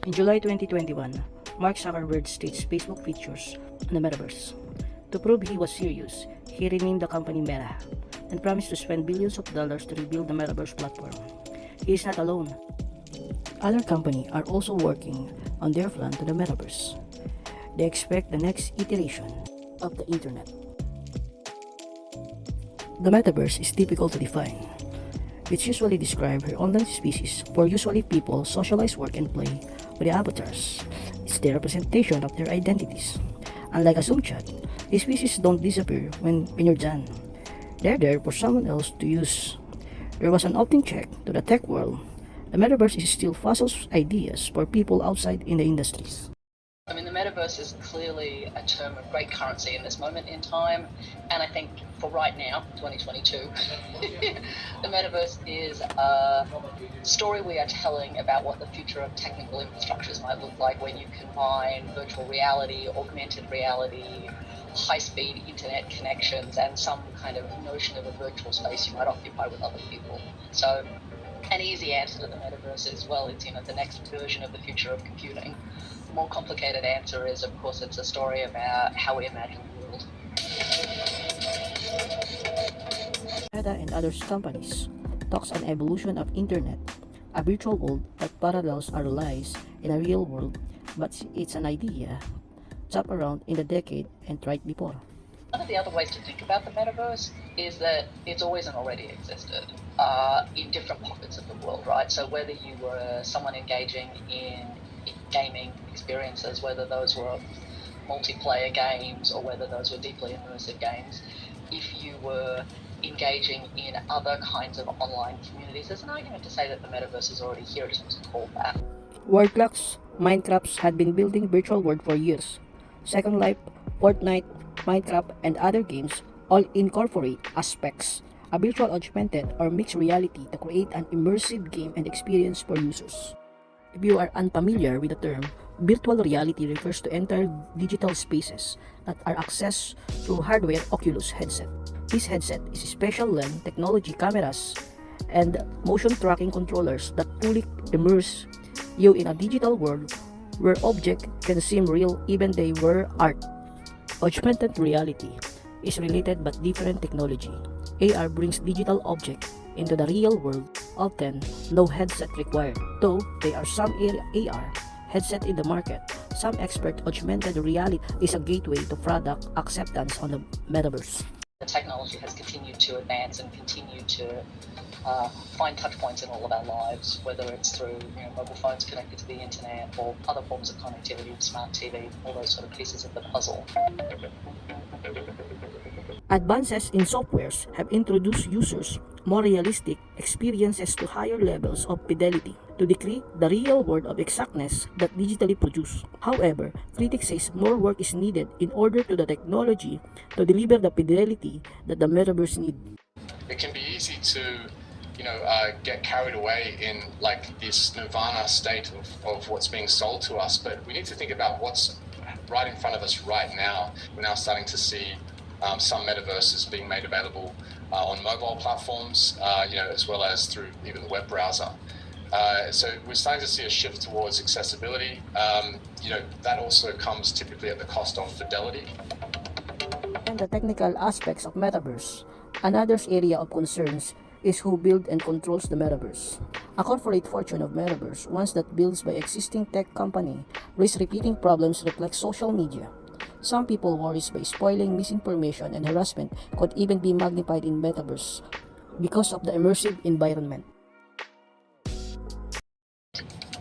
In July 2021, Mark Zuckerberg staged Facebook features on the Metaverse. To prove he was serious, he renamed the company Meta and promised to spend billions of dollars to rebuild the Metaverse platform. He is not alone. Other companies are also working on their plan to the Metaverse. They expect the next iteration of the internet. The Metaverse is difficult to define. It's usually described as online species where usually people socialize, work, and play with the avatars. It's the representation of their identities. Unlike a Zoom chat, these species don't disappear when you're done. They're there for someone else to use. There was an opening check to the tech world. The Metaverse is still fossils ideas for people outside in the industries. I mean, the metaverse is clearly a term of great currency in this moment in time, and I think for right now, 2022, the metaverse is a story we are telling about what the future of technical infrastructures might look like when you combine virtual reality, augmented reality, high-speed internet connections, and some kind of notion of a virtual space you might occupy with other people. So an easy answer to the metaverse is, well, it's the next version of the future of computing. More complicated answer is, of course, it's a story about how we imagine the world. Meta and other companies talks an evolution of internet, a virtual world that parallels our lives in a real world, but it's an idea chopped around in the decade and tried before. One of the other ways to think about the metaverse is that it's always and already existed in different pockets of the world, right? So whether you were someone engaging in gaming experiences, whether those were multiplayer games or whether those were deeply immersive games, if you were engaging in other kinds of online communities, there's an argument to say that the metaverse is already here, it just wasn't called that. Roblox, Minecraft had been building virtual world for years. Second Life, Fortnite, Minecraft, and other games all incorporate aspects of virtual augmented or mixed reality to create an immersive game and experience for users. If you are unfamiliar with the term, virtual reality refers to entire digital spaces that are accessed through hardware Oculus headset. This headset is special lens technology cameras and motion tracking controllers that fully immerse you in a digital world where objects can seem real even they were art. Augmented reality is related but different technology. AR brings digital objects into the real world, often no headset required, though there are some AR headset in the market. Some expect augmented reality is a gateway to product acceptance on the metaverse. The technology has continued to advance and continue to find touch points in all of our lives, whether it's through mobile phones connected to the internet or other forms of connectivity, smart TV, all those sort of pieces of the puzzle. Advances in softwares have introduced users more realistic experiences to higher levels of fidelity to decrease the real world of exactness that digitally produced. However, critics say more work is needed in order to the technology to deliver the fidelity that the metaverse needs. It can be easy to get carried away in like this nirvana state of what's being sold to us, but we need to think about what's right in front of us right now. We're now starting to see some metaverses being made available on mobile platforms, as well as through even the web browser. So we're starting to see a shift towards accessibility. That also comes typically at the cost of fidelity. And the technical aspects of metaverse. Another area of concerns is who builds and controls the metaverse. A corporate fortune of metaverse, once that builds by existing tech company, risks repeating problems reflect social media. Some people worry by spoiling misinformation and harassment could even be magnified in metaverse because of the immersive environment.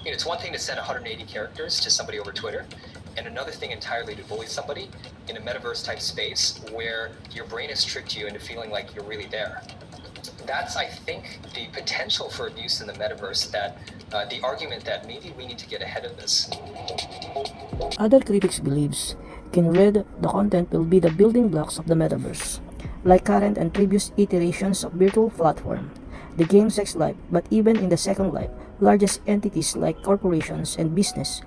It's one thing to send 180 characters to somebody over Twitter, and another thing entirely to bully somebody in a metaverse type space where your brain has tricked you into feeling like you're really there. That's, I think, the potential for abuse in the metaverse, that the argument that maybe we need to get ahead of this. Other critics believes can read the content will be the building blocks of the metaverse, like current and previous iterations of virtual platform, the game Sex Life, but even in the Second Life, largest entities like corporations and business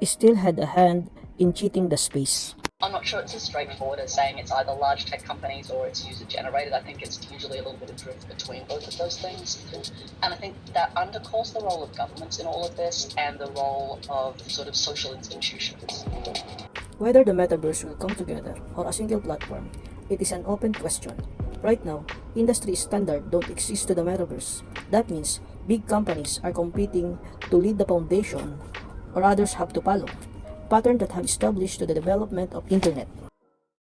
still had a hand in cheating the space. I'm not sure it's as straightforward as saying it's either large tech companies or it's user generated. I think it's usually a little bit of drift between both of those things. And I think that undercalls the role of governments in all of this and the role of sort of social institutions. Whether the metaverse will come together or a single platform, it is an open question. Right now, industry standards don't exist to the metaverse. That means big companies are competing to lead the foundation or others have to follow. Pattern that have established to the development of internet.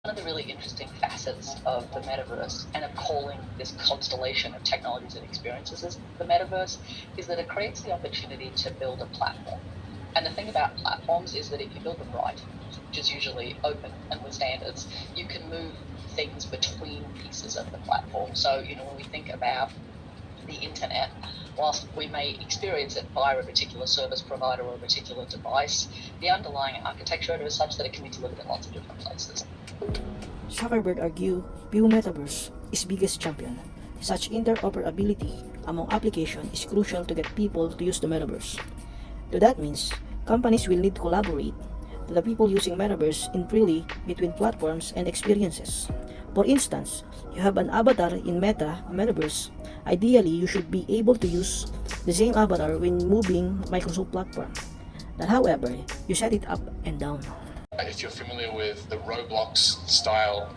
One of the really interesting facets of the metaverse and of calling this constellation of technologies and experiences as the metaverse is that it creates the opportunity to build a platform. And the thing about platforms is that if you build them right, which is usually open and with standards, you can move things between pieces of the platform. So, when we think about the internet, whilst we may experience it via a particular service provider or a particular device, the underlying architecture is such that it can be delivered in lots of different places. Zuckerberg argue Pew Metaverse is biggest champion. Such interoperability among applications is crucial to get people to use the metaverse. So that means companies will need to collaborate to the people using metaverse in freely between platforms and experiences. For instance, you have an avatar in Metaverse. Ideally, you should be able to use the same avatar when moving Microsoft platform. That, however, you set it up and down. If you're familiar with the Roblox style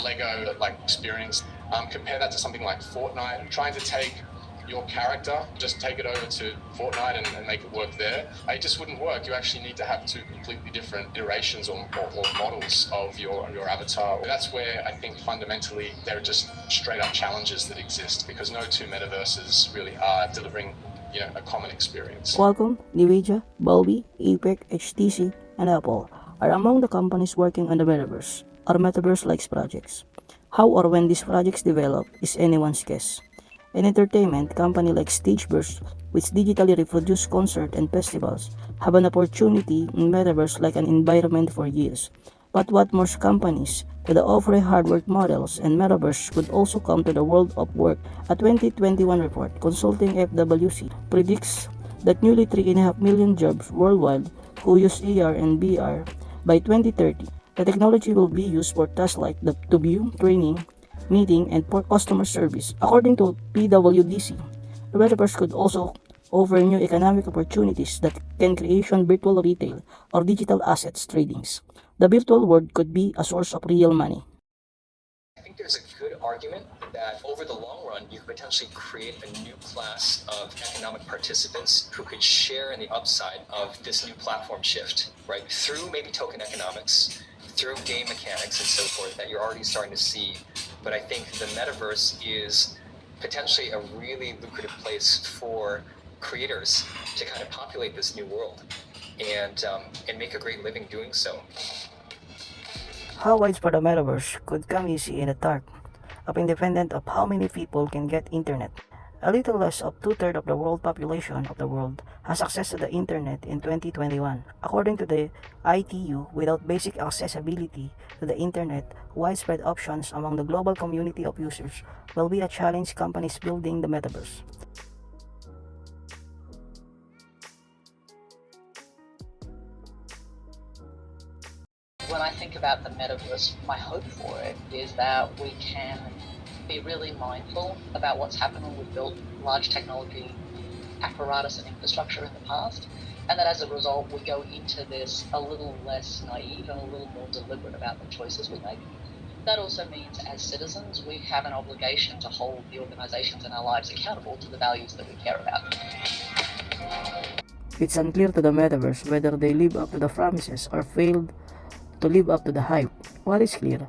Lego experience, compare that to something like Fortnite. Trying to take your character, just take it over to Fortnite and make it work there. It just wouldn't work. You actually need to have two completely different iterations or models of your avatar. That's where I think fundamentally there are just straight up challenges that exist because no two metaverses really are delivering a common experience. Qualcomm, NVIDIA, Valve, Apex, HTC, and Apple are among the companies working on the metaverse or metaverse-like projects. How or when these projects develop is anyone's guess. In entertainment, companies like Stageburst, which digitally reproduce concerts and festivals, have an opportunity in metaverse like an environment for years. But what most companies with the offering hardware models and metaverse could also come to the world of work. A 2021 report consulting FWC predicts that nearly 3.5 million jobs worldwide who use AR and VR by 2030. The technology will be used for tasks like to view, training, meeting, and for customer service. According to PwC, the metaverse could also offer new economic opportunities that can create virtual retail or digital assets tradings. The virtual world could be a source of real money. I think there's a good argument that over the long run, you could potentially create a new class of economic participants who could share in the upside of this new platform shift, right? Through maybe token economics, through game mechanics and so forth that you're already starting to see. But I think the metaverse is potentially a really lucrative place for creators to kind of populate this new world and make a great living doing so. How widespread the metaverse could come easy in the dark, independent of how many people can get internet. A little less of 2/3 of the world population of the world has access to the internet in 2021. According to the ITU, without basic accessibility to the internet, widespread options among the global community of users will be a challenge companies building the metaverse. When I think about the metaverse, my hope for it is that we can be really mindful about what's happened when we've built large technology apparatus and infrastructure in the past, and that as a result we go into this a little less naive and a little more deliberate about the choices we make. That also means as citizens we have an obligation to hold the organizations in our lives accountable to the values that we care about. It's unclear to the metaverse whether they live up to the promises or failed to live up to the hype. What is clear?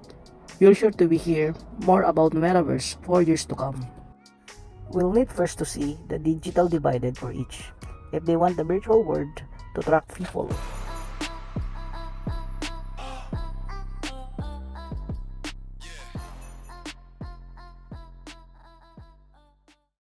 You're sure to be hear more about metaverse for years to come. We'll need first to see the digital divided for each. If they want the virtual world to attract people,